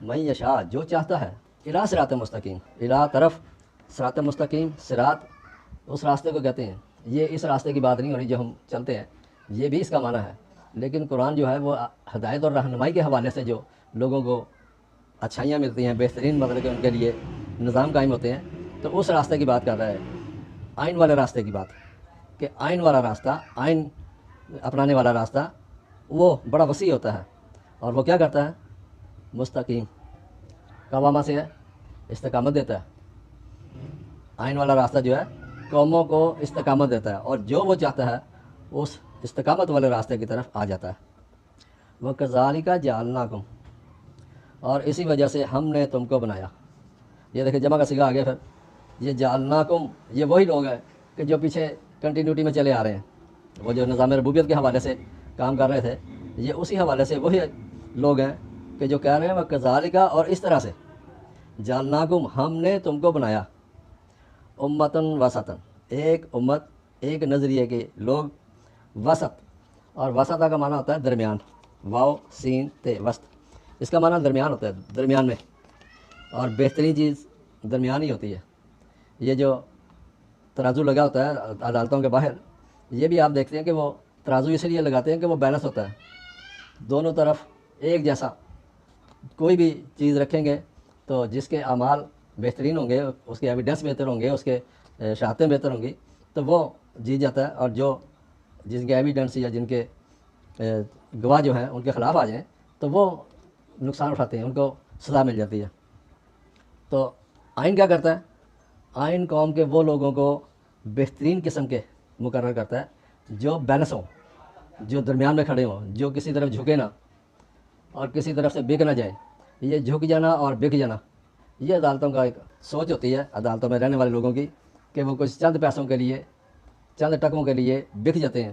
من یشاء جو چاہتا ہے، الی صراط مستقیم، الی طرف صراط مستقیم، صراط اس راستے کو کہتے ہیں۔ یہ اس راستے کی بات نہیں ہو رہی جو ہم چلتے ہیں، یہ بھی اس کا معنی ہے، لیکن قرآن جو ہے وہ ہدایت اور رہنمائی کے حوالے سے جو لوگوں کو اچھائیاں ملتی ہیں، بہترین مطلب کہ ان کے لیے نظام قائم ہوتے ہیں، تو اس راستے کی بات کر رہا ہے، آئین والے راستے کی بات، کہ آئین والا راستہ، آئین اپنانے والا راستہ وہ بڑا وسیع ہوتا ہے، اور وہ کیا کرتا ہے؟ مستقیم، قوامہ سے ہے، استقامت دیتا ہے۔ آئین والا راستہ جو ہے قوموں کو استقامت دیتا ہے، اور جو وہ چاہتا ہے اس استقامت والے راستے کی طرف آ جاتا ہے۔ وَكَذَلِكَ جَعَلْنَاكُمْ، اور اسی وجہ سے ہم نے تم کو بنایا۔ یہ دیکھیں جمع کا صیغہ آ گیا پھر، یہ جعلناکم، یہ وہی لوگ ہیں کہ جو پیچھے کنٹینیوٹی میں چلے آ رہے ہیں، وہ جو نظام ربوبیت کے حوالے سے کام کر رہے تھے، یہ اسی حوالے سے وہی لوگ ہیں کہ جو کہہ رہے ہیں وَكَذَلِكَ، اور اس طرح سے جعلناکم، ہم نے تم کو بنایا، امتن وسطن، ایک امت، ایک نظریے کے لوگ، وسط، اور وسطہ کا معنی ہوتا ہے درمیان، واو سین تے وسط، اس کا معنی درمیان ہوتا ہے، درمیان میں، اور بہترین چیز درمیان ہی ہوتی ہے۔ یہ جو ترازو لگا ہوتا ہے عدالتوں کے باہر، یہ بھی آپ دیکھتے ہیں کہ وہ ترازو اس لیے لگاتے ہیں کہ وہ بیلنس ہوتا ہے، دونوں طرف ایک جیسا کوئی بھی چیز رکھیں گے تو جس کے اعمال بہترین ہوں گے، اس کے ایویڈنس بہتر ہوں گے، اس کے شہادتیں بہتر ہوں گی، تو وہ جیت جاتا ہے، اور جو جن کے ایویڈنس یا جن کے گواہ جو ہیں ان کے خلاف آ جائیں تو وہ نقصان اٹھاتے ہیں، ان کو سزا مل جاتی ہے۔ تو آئین کیا کرتا ہے؟ آئین قوم کے وہ لوگوں کو بہترین قسم کے مقرر کرتا ہے جو بیلنس ہوں، جو درمیان میں کھڑے ہوں، جو کسی طرف جھکے نہ اور کسی طرف سے بک نہ جائیں۔ یہ جھک جانا اور بک جانا، یہ عدالتوں کا ایک سوچ ہوتی ہے، عدالتوں میں رہنے والے لوگوں کی، کہ وہ کچھ چند پیسوں کے لیے، چند ٹکوں کے لیے بک جاتے ہیں،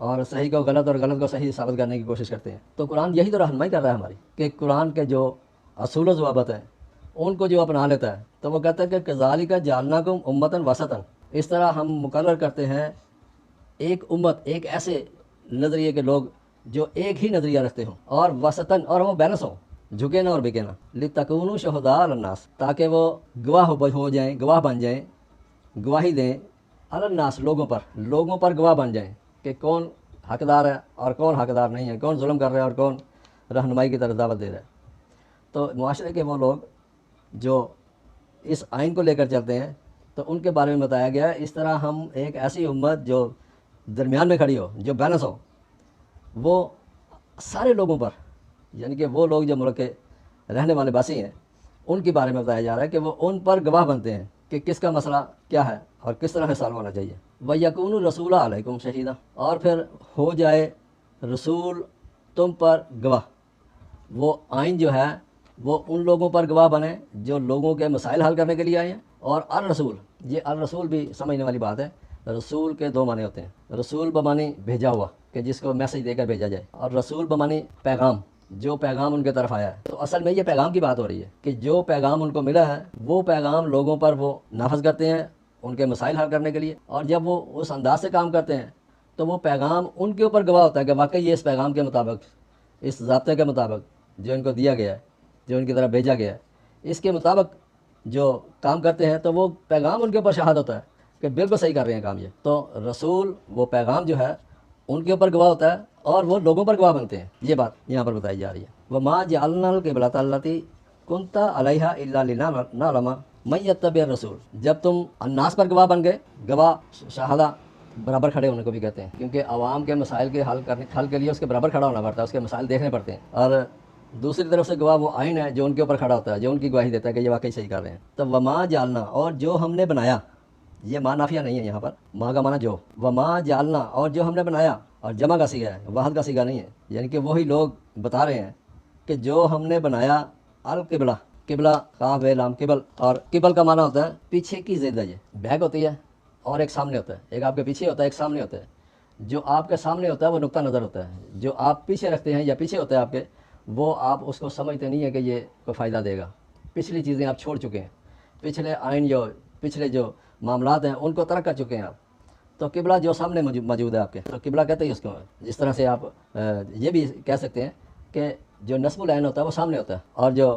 اور صحیح کو غلط اور غلط کو صحیح ثابت کرنے کی کوشش کرتے ہیں۔ تو قرآن یہی تو رہنمائی کر رہا ہے ہماری، کہ قرآن کے جو اصول و ضوابط ہیں ان کو جو اپنا لیتا ہے تو وہ کہتا ہے کہ کذالک جعلناکم امۃ وسطا، اس طرح ہم مقرر کرتے ہیں ایک امت، ایک ایسے نظریے کے لوگ جو ایک ہی نظریہ رکھتے ہوں، اور وسطاً، اور وہ بیلنس ہوں، جھکے نہ اور بکے نہ، لتکونوا شہداء علی الناس، تاکہ وہ گواہ ہو جائیں، گواہ بن جائیں، گواہی دیں علی الناس، لوگوں پر گواہ بن جائیں کہ کون حقدار ہے اور کون حقدار نہیں ہے، کون ظلم کر رہا ہے اور کون رہنمائی کی طرف دعوت دے رہا ہے۔ تو معاشرے کے وہ لوگ جو اس آئین کو لے کر چلتے ہیں تو ان کے بارے میں بتایا گیا ہے، اس طرح ہم ایک ایسی امت جو درمیان میں کھڑی ہو، جو بیلنس ہو، وہ سارے لوگوں پر، یعنی کہ وہ لوگ جو ملک کے رہنے والے باسی ہیں ان کے بارے میں بتایا جا رہا ہے کہ وہ ان پر گواہ بنتے ہیں کہ کس کا مسئلہ کیا ہے اور کس طرح سے سالو ہونا چاہیے۔ وَيَكُونُ الرَّسُولُ عَلَيْكُمْ شَهِيدًا، اور پھر ہو جائے رسول تم پر گواہ، وہ آئین جو ہے وہ ان لوگوں پر گواہ بنے جو لوگوں کے مسائل حل کرنے کے لیے آئے ہیں۔ اور الرسول، یہ الرسول بھی سمجھنے والی بات ہے، رسول کے دو معنی ہوتے ہیں، رسول بمانی بھیجا ہوا، کہ جس کو میسج دے کر بھیجا جائے، اور رسول بمانی پیغام، جو پیغام ان کے طرف آیا ہے۔ تو اصل میں یہ پیغام کی بات ہو رہی ہے کہ جو پیغام ان کو ملا ہے وہ پیغام لوگوں پر وہ نافذ کرتے ہیں ان کے مسائل حل کرنے کے لیے، اور جب وہ اس انداز سے کام کرتے ہیں تو وہ پیغام ان کے اوپر گواہ ہوتا ہے کہ واقعی یہ اس پیغام کے مطابق، اس ضابطے کے مطابق جو ان کو دیا گیا ہے، جو ان کی طرف بھیجا گیا ہے، اس کے مطابق جو کام کرتے ہیں تو وہ پیغام ان کے اوپر شہادت ہوتا ہے کہ بالکل صحیح کر رہے ہیں کام یہ۔ تو رسول، وہ پیغام جو ہے ان کے اوپر گواہ ہوتا ہے اور وہ لوگوں پر گواہ بنتے ہیں، یہ بات یہاں پر بتائی جا رہی ہے۔ وَمَا جَعَلْنَا الْقِبْلَةَ الَّتِي كُنْتَ عَلَيْهَا إِلَّا لِنَعْلَمَ مَن يَتَّبِعُ الرَّسُولَ، جب تم الناس پر گواہ بن گئے، گواہ شہادہ برابر کھڑے ہونے کو بھی کہتے ہیں، کیونکہ عوام کے مسائل کے حل کے لیے اس کے برابر کھڑا ہونا پڑتا ہے، اس کے مسائل دیکھنے پڑتے ہیں، اور دوسری طرف سے گواہ وہ آئین ہے جو ان کے اوپر کھڑا ہوتا ہے، جو ان کی گواہی دیتا ہے کہ یہ واقعی صحیح کر رہے ہیں۔ تو وما جالنا، اور جو ہم نے بنایا، یہ ماں نافیہ نہیں ہے یہاں پر، ماں کا معنی جو، وما جالنا، اور جو ہم نے بنایا، اور جمع کا صیغہ ہے، واحد کا صیغہ نہیں ہے، یعنی کہ وہی لوگ بتا رہے ہیں کہ جو ہم نے بنایا القبلہ، قبلہ قاف لام قبل، اور قبل کا معنی ہوتا ہے پیچھے کی ضد ہے، یہ بیک ہوتی ہے اور ایک سامنے ہوتا ہے، ایک آپ کے پیچھے ہوتا ہے، ایک سامنے ہوتا ہے۔ جو آپ کے سامنے ہوتا ہے وہ نقطہ نظر ہوتا ہے، جو آپ پیچھے رکھتے ہیں یا پیچھے ہوتا ہے آپ کے، وہ آپ اس کو سمجھتے نہیں ہیں کہ یہ کوئی فائدہ دے گا، پچھلی چیزیں آپ چھوڑ چکے ہیں، پچھلے آئین جو پچھلے جو معاملات ہیں ان کو ترک کر چکے ہیں آپ۔ تو قبلہ جو سامنے موجود ہے آپ کے، تو قبلہ کہتے ہیں اس کو، جس طرح سے آپ یہ بھی کہہ سکتے ہیں کہ جو نصب العین ہوتا ہے وہ سامنے ہوتا ہے، اور جو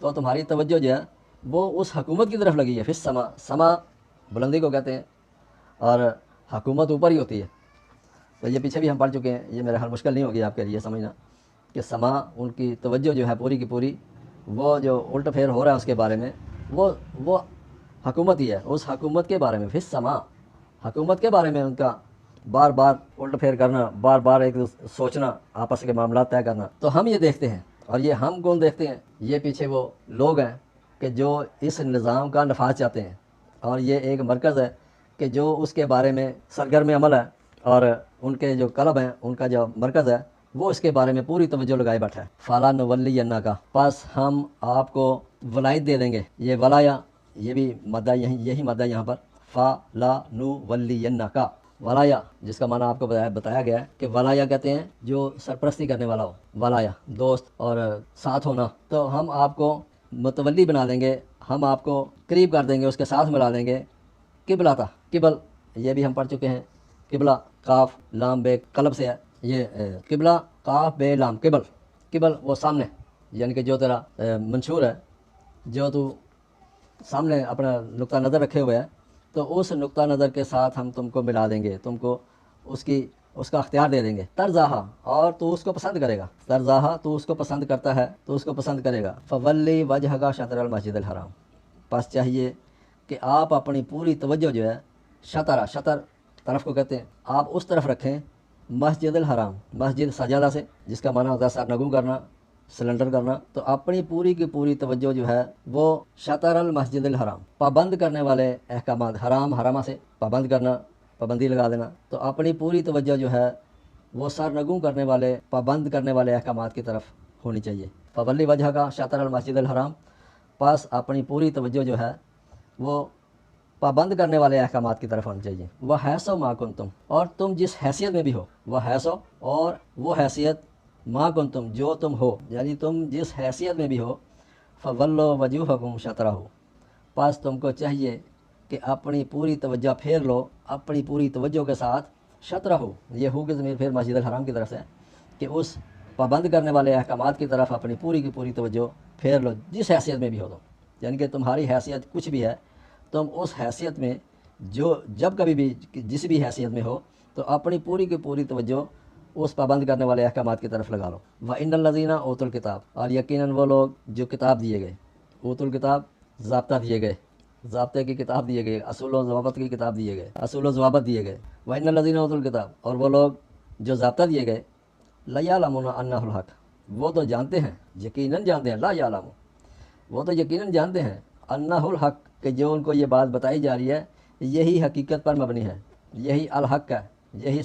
تو تمہاری توجہ جو ہے وہ اس حکومت کی طرف لگی ہے. فی السما، سما بلندی کو کہتے ہیں اور حکومت اوپر ہی ہوتی ہے. تو یہ پیچھے بھی ہم پڑھ چکے ہیں، یہ میرا حال مشکل نہیں ہوگی آپ کے لیے سمجھنا کہ سما ان کی توجہ جو ہے پوری کی پوری وہ جو الٹ پھیر ہو رہا ہے اس کے بارے میں وہ حکومت ہی ہے، اس حکومت کے بارے میں. فی السما، حکومت کے بارے میں ان کا بار بار الٹ پھیر کرنا، بار بار ایک سوچنا، آپس کے معاملات طے کرنا. تو ہم یہ دیکھتے ہیں، اور یہ ہم کون دیکھتے ہیں؟ یہ پیچھے وہ لوگ ہیں کہ جو اس نظام کا نفاذ چاہتے ہیں، اور یہ ایک مرکز ہے کہ جو اس کے بارے میں سرگرم عمل ہے، اور ان کے جو کلب ہیں ان کا جو مرکز ہے وہ اس کے بارے میں پوری توجہ لگائے بیٹھا ہے. فَلَا نُوَلِّيَنَّكَ، پس ہم آپ کو ولایت دے دیں گے. یہ ولایا، یہ بھی مادہ یہی مادہ یہاں پر فَلَا نُوَلِّيَنَّكَ، ولایا جس کا معنی آپ کو بتایا گیا ہے کہ ولایا کہتے ہیں جو سرپرستی کرنے والا ہو، ولایا دوست اور ساتھ ہونا. تو ہم آپ کو متولی بنا دیں گے، ہم آپ کو قریب کر دیں گے، اس کے ساتھ ملا دیں گے. قبلہ تھا، قبل یہ بھی ہم پڑھ چکے ہیں. قبلہ قاف لام بے قلب سے ہے، یہ قبلہ قاف بے لام قبل. قبل وہ سامنے، یعنی کہ جو تیرا منشور ہے، جو تو سامنے اپنا نقطہ نظر رکھے ہوئے ہے، تو اس نقطہ نظر کے ساتھ ہم تم کو ملا دیں گے، تم کو اس کا اختیار دے دیں گے. ترضاہا، اور تو اس کو پسند کرے گا. ترضاہا، تو اس کو پسند کرتا ہے، تو اس کو پسند کرے گا. فولی وجہک شطر المسجد الحرام، پس چاہیے کہ آپ اپنی پوری توجہ جو ہے شطر طرف کو کہتے ہیں، آپ اس طرف رکھیں مسجد الحرام، مسجد سجادہ سے جس کا معنی ہوتا ہے سرنگوں کرنا، سلنڈر کرنا. تو اپنی پوری کی پوری توجہ جو ہے وہ شطر المسجد الحرام، پابند کرنے والے احکامات، حرام حرامہ سے پابند کرنا، پابندی لگا دینا. تو اپنی پوری توجہ جو ہے وہ سرنگوں کرنے والے، پابند کرنے والے احکامات کی طرف ہونی چاہیے. فولی وجہ کا شطر المسجد الحرام، پاس اپنی پوری توجہ جو ہے وہ پابند کرنے والے احکامات کی طرف ہونی چاہیے. وہ حیث و ما کنتم، اور تم جس حیثیت میں بھی ہو، وہ حیث و، اور وہ حیثیت ما کنتم جو تم ہو، یعنی تم جس حیثیت میں بھی ہو. فولوا وجوہکم شطرہ، پس تم کو چاہیے کہ اپنی پوری توجہ پھیر لو، اپنی پوری توجہ کے ساتھ شطرہ، یہ ہو کی ضمیر پھر مسجد الحرام کی طرف سے کہ اس پابند کرنے والے احکامات کی طرف اپنی پوری کی پوری توجہ پھیر لو جس حیثیت میں بھی ہو تم. یعنی کہ تمہاری حیثیت کچھ بھی ہے، تم اس حیثیت میں جب کبھی بھی جس بھی حیثیت میں ہو تو اپنی پوری کی پوری توجہ اس پابند کرنے والے احکامات کی طرف لگا لو. وَإِنَّ الَّذِينَ أُوتُوا الْكِتَابَ، اور یقیناً وہ لوگ جو کتاب دیے گئے، اوت الکتاب ضابطہ دیے گئے، ضابطے کی کتاب دیے گئے، اصول و ضوابط کی کتاب دیے گئے، اصول و ضوابط دیے گئے. وَإِنَّ الَّذِينَ أُوتُوا الْكِتَابَ، اور وہ لوگ جو ضابطہ دیے گئے، لَيَعْلَمُونَ أَنَّهُ الْحَقُّ، وہ تو جانتے ہیں، یقیناً جانتے ہیں، لا یعلم، وہ تو یقیناً جانتے ہیں، انہ الحق، کہ جو ان کو یہ بات بتائی جا رہی ہے یہی حقیقت پر مبنی ہے، یہی الحق ہے، یہی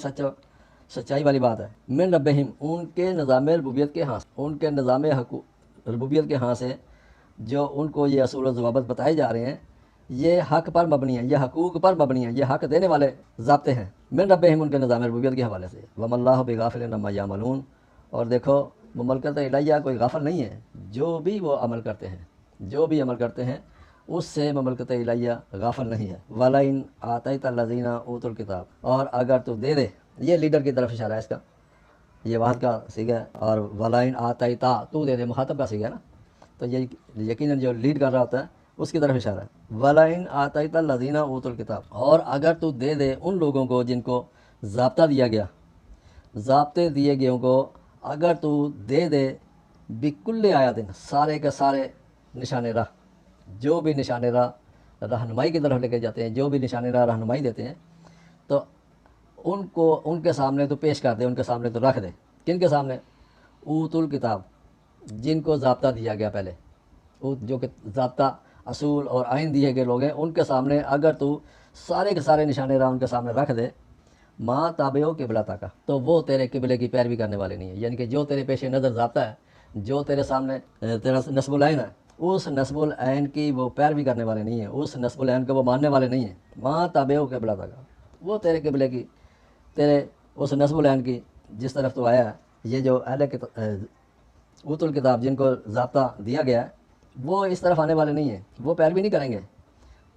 سچائی والی بات ہے. من ربہم، ان کے نظام ربوبیت کے ہاں سے، ان کے نظام ربوبیت کے ہاں سے جو ان کو یہ اصول و ضوابط بتائے جا رہے ہیں یہ حق پر مبنی ہیں، یہ حقوق پر مبنی ہیں، یہ حق دینے والے ضابطے ہیں. من ربہم، ان کے نظام ربوبیت کے حوالے سے. وَمَا اللَّهُ بِغَافِلٍ عَمَّا يَعْمَلُونَ، اور دیکھو مملکت الہیہ کوئی غافل نہیں ہے، جو بھی وہ عمل کرتے ہیں، جو بھی عمل کرتے ہیں اس سے مملکت الہیہ غافل نہیں ہے. وَلَئِنْ آتَيْتَ الَّذِينَ أُوتُوا الْكِتَابَ، اور اگر تو دے دے، یہ لیڈر کی طرف اشارہ ہے اس کا، یہ واحد کا صیغہ ہے، اور وَلَئِنْ آتَيْتَ، تو دے دے، مخاطب کا صیغہ ہے نا، تو یہ یقیناً جو لیڈ کر رہا ہوتا ہے اس کی طرف اشارہ ہے. وَلَئِنْ آتَيْتَ الَّذِينَ أُوتُوا الْكِتَابَ، اور اگر تو دے دے ان لوگوں کو جن کو ضابطہ دیا گیا، ضابطے دیے گئے کو اگر تو دے دے، بِكُلِّ آیاتٍ، سارے کے سارے نشان راہ، جو بھی نشان راہ رہنمائی کی طرف لے کے جاتے ہیں، جو بھی نشان راہ رہنمائی دیتے ہیں، تو ان کو ان کے سامنے تو پیش کر دے، ان کے سامنے تو رکھ دے. کن کے سامنے؟ اوت الکتاب، جن کو ضابطہ دیا گیا پہلے، جو کہ ضابطہ اصول اور آئین دیے گئے لوگ ہیں، ان کے سامنے اگر تو سارے کے سارے نشان راہ ان کے سامنے رکھ دے، ماں تابعو قبلتک کا، تو وہ تیرے قبلے کی پیروی کرنے والے نہیں ہیں. یعنی کہ جو تیرے پیش نظر ضابطہ ہے، جو تیرے سامنے تیرا نصب العین ہے، اس نصب العین کی وہ پیروی کرنے والے نہیں ہیں، اس نصب العین کو وہ ماننے والے نہیں ہیں. ماں تابعو قبلتک کا، وہ تیرے قبلے کی، تیرے اس نصب العین کی جس طرف تو آیا ہے. یہ جو اہل اوت الکتاب جن کو ضابطہ دیا گیا ہے وہ اس طرف آنے والے نہیں ہیں، وہ پیروی نہیں کریں گے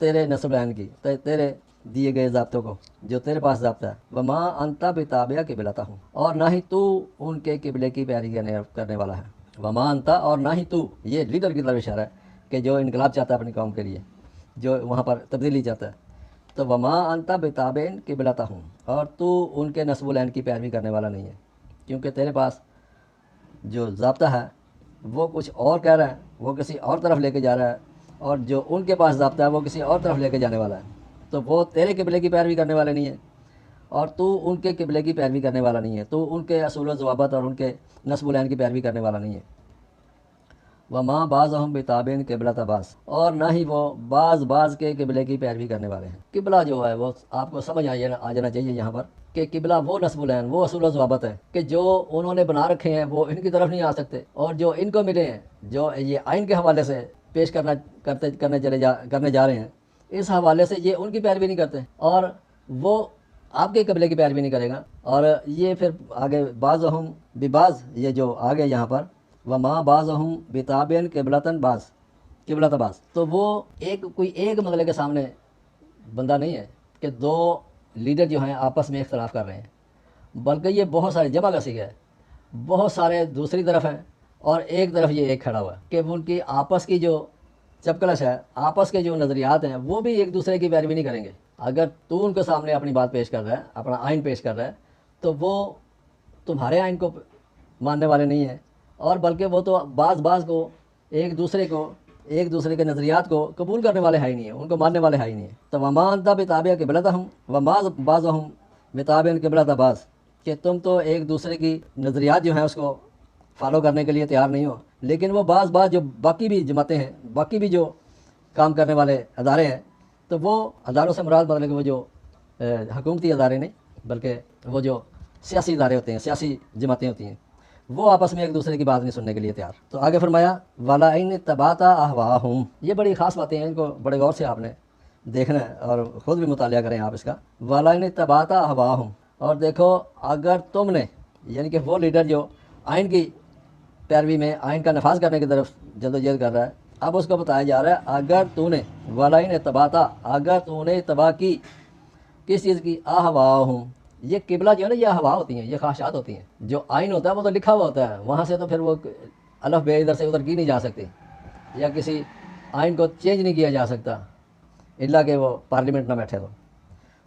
تیرے نصب العین کی، تیرے دیے گئے ضابطوں کو جو تیرے پاس ضابطہ ہے. وَمَا أَنْتَ بِتَابِعٍ قِبْلَتَهُمْ، اور نہ ہی تو ان کے قبلے کی پیروی کرنے والا ہے. وما انتا، اور نہ ہی تو، یہ لیڈر کی طرف اشارہ ہے کہ جو انقلاب چاہتا ہے اپنی قوم کے لیے، جو وہاں پر تبدیلی چاہتا ہے. تو وما انتا بتابعین قبلتہم، اور تو ان کے نسب العین کی پیروی کرنے والا نہیں ہے، کیونکہ تیرے پاس جو ضابطہ ہے وہ کچھ اور کہہ رہا ہے، وہ کسی اور طرف لے کے جا رہا ہے، اور جو ان کے پاس ضابطہ ہے وہ کسی اور طرف لے کے جانے والا ہے. تو وہ تیرے قبلے کی پیروی کرنے والے نہیں ہیں، اور تو ان کے قبلے کی پیروی کرنے والا نہیں ہے، تو ان کے اصول و ضوابط اور ان کے نسب العین کی پیروی کرنے والا نہیں ہے. وما بعضهم بتابعین قبلۃ بعض، اور نہ ہی وہ بعض کے قبلے کی پیروی کرنے والے ہیں. قبلہ جو ہے وہ آپ کو سمجھ آ جانا چاہیے یہاں پر کہ قبلہ وہ نسب العین، وہ اصول و ضوابط ہے کہ جو انہوں نے بنا رکھے ہیں وہ ان کی طرف نہیں آ سکتے، اور جو ان کو ملے ہیں، جو یہ آئین کے حوالے سے پیش کرنے جا رہے ہیں، اس حوالے سے یہ ان کی پیروی نہیں کرتے، اور وہ آپ کے قبلے کی پیروی نہیں کرے گا. اور یہ پھر آگے بعضهم ببعض، یہ جو آگے یہاں پر وما بعضهم بتابعین قبلۃ بعض، تو وہ کوئی ایک مسئلے کے سامنے بندہ نہیں ہے کہ دو لیڈر جو ہیں آپس میں اختلاف کر رہے ہیں، بلکہ یہ بہت سارے جمع کا صیغہ ہے، بہت سارے دوسری طرف ہیں اور ایک طرف یہ ایک کھڑا ہوا ہے کہ ان کی آپس کی جو چپکلش ہے، آپس کے جو نظریات ہیں وہ بھی ایک دوسرے کی پیروی نہیں کریں گے. اگر تو ان کے سامنے اپنی بات پیش کر رہا ہے، اپنا آئین پیش کر رہا ہے، تو وہ تمہارے آئین کو ماننے والے نہیں ہیں، اور بلکہ وہ تو بعض کو ایک دوسرے کے نظریات کو قبول کرنے والے ہے ہی نہیں ہیں، ان کو ماننے والے ہے ہی نہیں ہیں. تو وما انت بتابع قبلتہم وما بعضهم بتابع قبلۃ بعض، کہ تم تو ایک دوسرے کی نظریات جو ہیں اس کو فالو کرنے کے لیے تیار نہیں ہو، لیکن وہ بعض جو باقی بھی جماعتیں ہیں، باقی بھی جو کام کرنے والے ادارے ہیں، تو وہ اداروں سے مراد مطلب کہ وہ جو حکومتی ادارے نہیں، بلکہ وہ جو سیاسی ادارے ہوتے ہیں، سیاسی جماعتیں ہوتی ہیں، وہ آپس میں ایک دوسرے کی بات نہیں سننے کے لیے تیار. تو آگے فرمایا وَلَئِنِ اتَّبَعْتَ أَهْوَاءَهُمْ، یہ بڑی خاص باتیں ہیں، ان کو بڑے غور سے آپ نے دیکھنا ہے اور خود بھی مطالعہ کریں آپ اس کا. وَلَئِنِ اتَّبَعْتَ أَهْوَاءَهُمْ، اور دیکھو اگر تم نے، یعنی کہ وہ لیڈر جو آئین کی پیروی میں آئین کا نفاذ کرنے کی طرف جدوجہد کر رہا ہے، اب اس کو بتایا جا رہا ہے اگر تو نے وَلَئِنِ اتَّبَعْتَ، اگر تو نے اتباع کی کس چیز کی، أَهْوَاءَهُمْ، یہ قبلہ جو ہے نا، یہ ہوا ہوتی ہیں، یہ خواہشات ہوتی ہیں. جو آئین ہوتا ہے وہ تو لکھا ہوا ہوتا ہے، وہاں سے تو پھر وہ الف بے ادھر سے ادھر کی نہیں جا سکتی، یا کسی آئین کو چینج نہیں کیا جا سکتا الا کہ وہ پارلیمنٹ نہ بیٹھے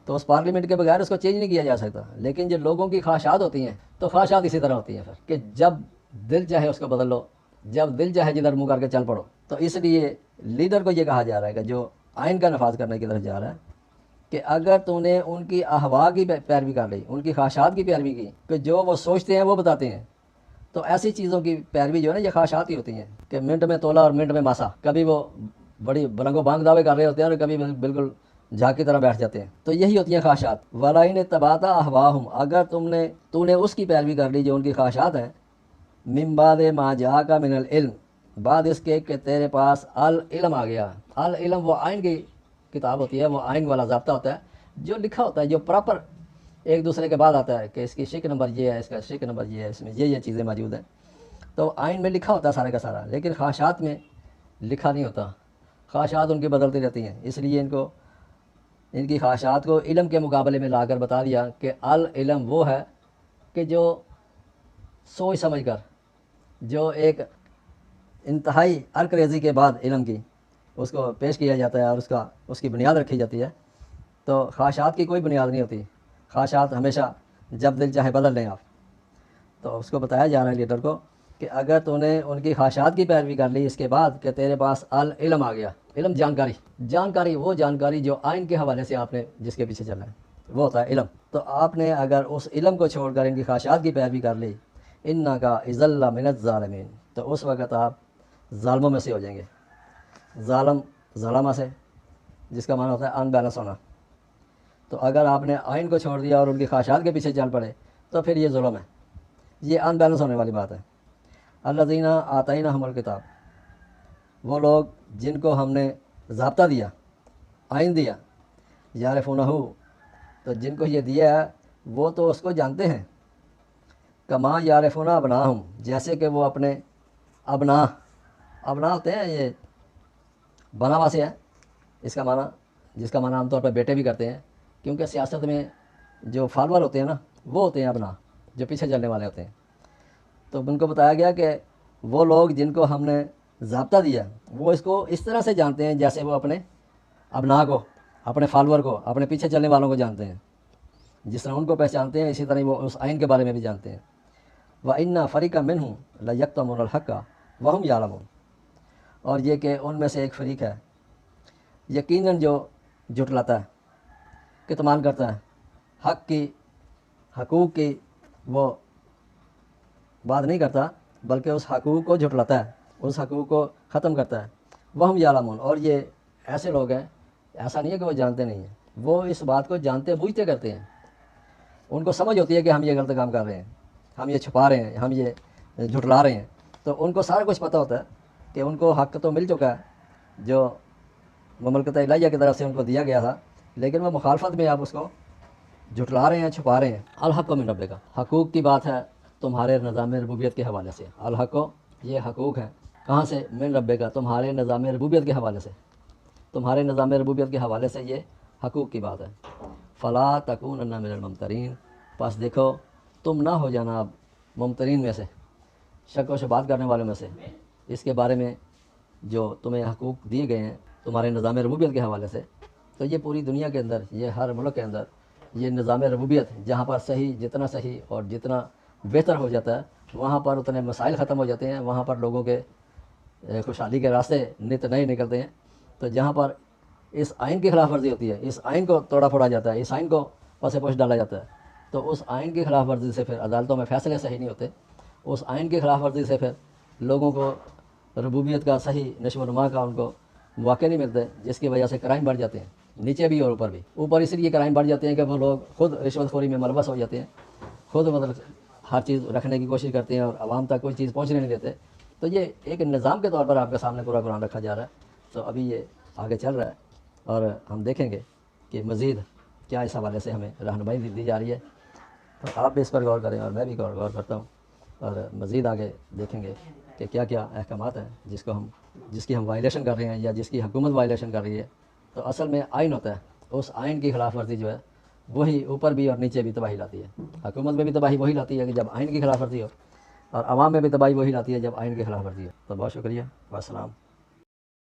تو اس پارلیمنٹ کے بغیر اس کو چینج نہیں کیا جا سکتا. لیکن جو لوگوں کی خواہشات ہوتی ہیں تو خواہشات اسی طرح ہوتی ہیں پھر کہ جب دل چاہے اس کو بدل لو، جب دل چاہے جدھر منہ کر کے چل پڑو. تو اس لیے لیڈر کو یہ کہا جا رہا ہے کہ جو آئین کا نفاذ کرنے کی طرف جا رہا ہے کہ اگر تو نے ان کی احوا کی پیروی کر لی، ان کی خواہشات کی پیروی کی، کہ جو وہ سوچتے ہیں وہ بتاتے ہیں، تو ایسی چیزوں کی پیروی جو ہے نا، یہ خواہشات ہی ہوتی ہیں کہ منٹ میں تولا اور منٹ میں ماسا. کبھی وہ بڑی بلنگ و بانگ دعوے کر رہے ہوتے ہیں اور کبھی بالکل جھاگ کی طرح بیٹھ جاتے ہیں. تو یہی ہوتی ہیں خواہشات. وَلَئِنِ اتَّبَعْتَ أَهْوَاءَهُمْ، اگر تو نے اس کی پیروی کر لی جو ان کی خواہشات ہیں، مِن بَعْدِ مَا جَاءَكَ مِنَ الْعِلْمِ، بعد اس کے کہ تیرے پاس العلم آ گیا. العلم وہ آئین کی کتاب ہوتی ہے، وہ آئین والا ضابطہ ہوتا ہے جو لکھا ہوتا ہے، جو پراپر ایک دوسرے کے بعد آتا ہے کہ اس کی شک نمبر یہ ہے، اس کا شک نمبر یہ ہے، اس میں یہ چیزیں موجود ہیں. تو آئین میں لکھا ہوتا ہے سارے کا سارا، لیکن خواہشات میں لکھا نہیں ہوتا. خواہشات ان کی بدلتی رہتی ہیں، اس لیے ان کی خواہشات کو علم کے مقابلے میں لا کر بتا دیا کہ العلم وہ ہے کہ جو سوچ سمجھ کر، جو ایک انتہائی عرق ریزی کے بعد علم کی اس کو پیش کیا جاتا ہے اور اس کی بنیاد رکھی جاتی ہے. تو خواہشات کی کوئی بنیاد نہیں ہوتی، خواہشات ہمیشہ جب دل چاہے بدل لیں آپ. تو اس کو بتایا جا رہا ہے لیڈر کو کہ اگر تو نے ان کی خواہشات کی پیروی کر لی اس کے بعد کہ تیرے پاس العلم آ گیا. علم جانکاری، وہ جانکاری جو آئین کے حوالے سے آپ نے جس کے پیچھے چلنا ہے وہ ہوتا ہے علم. تو آپ نے اگر اس علم کو چھوڑ کر ان کی خواہشات کی پیروی کر لی، اِنَّکَ اِذًا لَّمِنَ الظَّالِمِينَ، تو اس وقت آپ ظالموں میں سے ہو جائیں گے. ظالمہ سے جس کا معنی ہوتا ہے ان بیلنس ہونا. تو اگر آپ نے آئین کو چھوڑ دیا اور ان کی خواہشات کے پیچھے چل پڑے تو پھر یہ ظلم ہے، یہ ان بیلنس ہونے والی بات ہے. الذین آتیناہم الکتاب، وہ لوگ جن کو ہم نے ضابطہ دیا، آئین دیا، یعرفونہ، تو جن کو یہ دیا ہے وہ تو اس کو جانتے ہیں، کما یعرفون ابناہم، جیسے کہ وہ اپنے ابنا ہوتے ہیں، یہ بناوا سے ہے اس کا معنی، جس کا معنی عام طور پر بیٹے بھی کرتے ہیں، کیونکہ سیاست میں جو فالوور ہوتے ہیں نا وہ ہوتے ہیں ابنا، جو پیچھے چلنے والے ہوتے ہیں. تو ان کو بتایا گیا کہ وہ لوگ جن کو ہم نے ضابطہ دیا وہ اس کو اس طرح سے جانتے ہیں جیسے وہ اپنے ابناء کو، اپنے فالور کو، اپنے پیچھے چلنے والوں کو جانتے ہیں۔ جس طرح ان کو پہچانتے ہیں اسی طرح وہ اس آئین کے بارے میں بھی جانتے ہیں۔ وَإِنَّ فَرِيقًا مِّنْهُمْ لَيَكْتُمُونَ الْحَقَّ وَهُمْ يَعْلَمُونَ، اور یہ کہ ان میں سے ایک فریق ہے یقیناً جو جھٹلاتا ہے، کتمان کرتا ہے، حق کی، حقوق کی وہ بات نہیں کرتا بلکہ اس حقوق کو جھٹلاتا ہے، اس حقوق کو ختم کرتا ہے۔ وَهُمْ يَعْلَمُونَ، اور یہ ایسے لوگ ہیں، ایسا نہیں ہے کہ وہ جانتے نہیں ہیں، وہ اس بات کو جانتے بوجھتے کرتے ہیں۔ ان کو سمجھ ہوتی ہے کہ ہم یہ غلط کام کر رہے ہیں، ہم یہ چھپا رہے ہیں، ہم یہ جھٹلا رہے ہیں، تو ان کو سارا کچھ پتہ ہوتا ہے کہ ان کو حق تو مل چکا ہے جو مملکت الہیہ کی طرف سے ان کو دیا گیا تھا، لیکن وہ مخالفت میں آپ اس کو جھٹلا رہے ہیں، چھپا رہے ہیں۔ الحق من ربک، حقوق کی بات ہے تمہارے نظام ربوبیت کے حوالے سے۔ الحق یہ حقوق ہیں کہاں سے؟ من ربک، تمہارے نظام ربوبیت کے حوالے سے، تمہارے نظام ربوبیت کے حوالے سے یہ حقوق کی بات ہے۔ فلا تکونن من الممترین، پس دیکھو تم نہ ہو جانا اب ممترین میں سے، شک و شبہات کرنے والوں میں سے، اس کے بارے میں جو تمہیں حقوق دیے گئے ہیں تمہارے نظام ربوبیت کے حوالے سے۔ تو یہ پوری دنیا کے اندر، یہ ہر ملک کے اندر یہ نظام ربوبیت جہاں پر صحیح، جتنا صحیح اور جتنا بہتر ہو جاتا ہے وہاں پر اتنے مسائل ختم ہو جاتے ہیں، وہاں پر لوگوں کے خوشحالی کے راستے نت نئے نکلتے ہیں۔ تو جہاں پر اس آئین کی خلاف ورزی ہوتی ہے، اس آئین کو توڑا پھوڑا جاتا ہے، اس آئین کو پس پوش ڈالا جاتا ہے، تو اس آئین کی خلاف ورزی سے پھر عدالتوں میں فیصلے صحیح نہیں ہوتے، اس آئین کی خلاف ورزی سے پھر لوگوں کو ربوبیت کا صحیح نشو و نما کا ان کو مواقع نہیں ملتے، جس کی وجہ سے کرائم بڑھ جاتے ہیں، نیچے بھی اور اوپر بھی۔ اوپر اس لیے کرائم بڑھ جاتے ہیں کہ وہ لوگ خود رشوت خوری میں ملوث ہو جاتے ہیں، خود مطلب ہر چیز رکھنے کی کوشش کرتے ہیں اور عوام تک کوئی چیز پہنچنے نہیں دیتے۔ تو یہ ایک نظام کے طور پر آپ کے سامنے پورا قرآن رکھا جا رہا ہے، تو ابھی یہ آگے چل رہا ہے اور ہم دیکھیں گے کہ مزید کیا اس حوالے سے ہمیں رہنمائی دی جا رہی ہے۔ تو آپ بھی اس پر غور کریں اور میں بھی غور کرتا ہوں، اور مزید آگے دیکھیں گے کہ کیا کیا احکامات ہیں جس کی ہم وائلیشن کر رہے ہیں یا جس کی حکومت وائلیشن کر رہی ہے۔ تو اصل میں آئین ہوتا ہے، اس آئین کی خلاف ورزی جو ہے وہی اوپر بھی اور نیچے بھی تباہی لاتی ہے۔ حکومت میں بھی تباہی وہی لاتی ہے کہ جب آئین کی خلاف ورزی ہو، اور عوام میں بھی تباہی وہی لاتی ہے جب آئین کی خلاف ورزی ہو۔ تو بہت شکریہ، والسلام۔